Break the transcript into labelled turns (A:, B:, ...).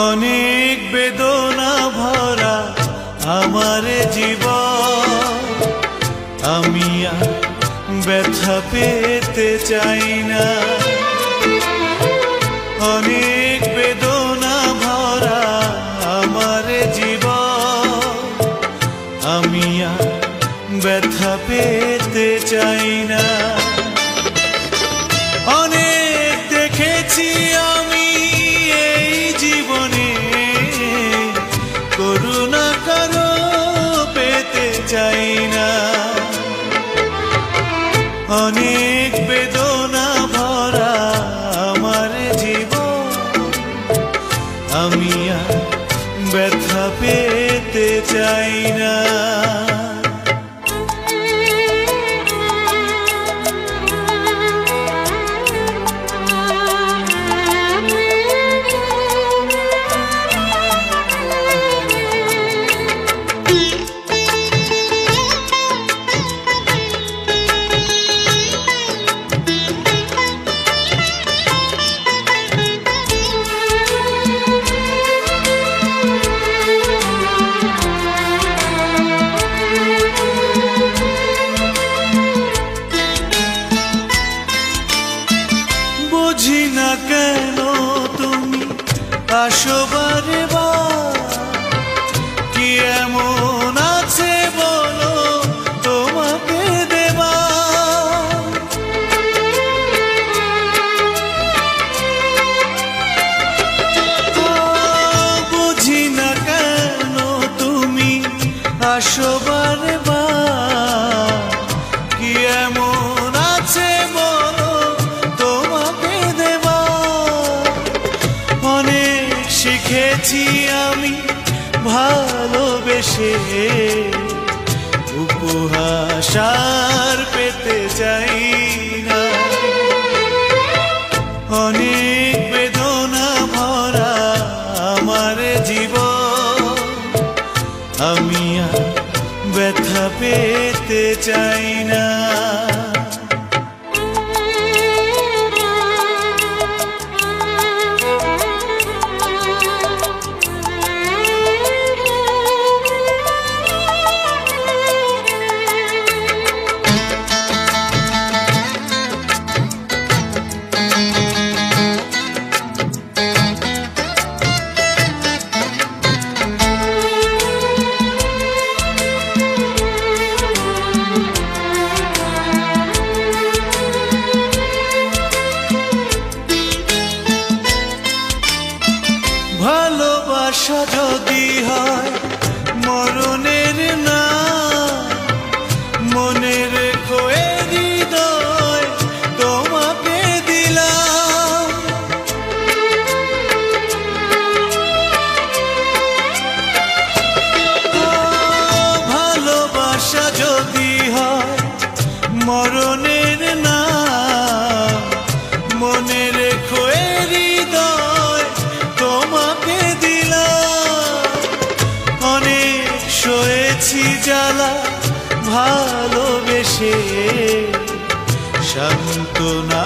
A: অনেক বেদনা ভরা আমার জীবন, আমি আর ব্যথা পেতে চাই না। অনেক বেদনা ভরা আমার জীবন, আমি আর ব্যথা পেতে চাই না। অনেক দেখেছি আমি এই জীবনে, করুণা কারো পেতে চাই না। অনেক বেদনা ভরা আমার জীবন, আমি আর ব্যথা পেতে চাই না। বুঝি না কেন তুমি আসো বারে বার, কি এমন আছে বলো তোমাকে দেবা। বুঝি না কেন তুমি আসো বারে বার, কি এমন আছে বলো তোমাকে দেবা। অনেক শিখেছি আমি ভালোবেসে, উপহাস আর পেতে চাই না। অনেক বেদনা ভরা আমার জীবন, আমি আর ব্যথা পেতে চাই না। ভালোবাসা যদি হয় মরণের না, মনে রেখো এ হৃদয় তোমাকে দিলাম। ভালোবাসা যদি হয় মরণের না, মনে রেখো এ হৃদয় তোমাকে দিলাম। অনেক সয়েছি জ্বালা ভালোবেসে, সান্ত্বনা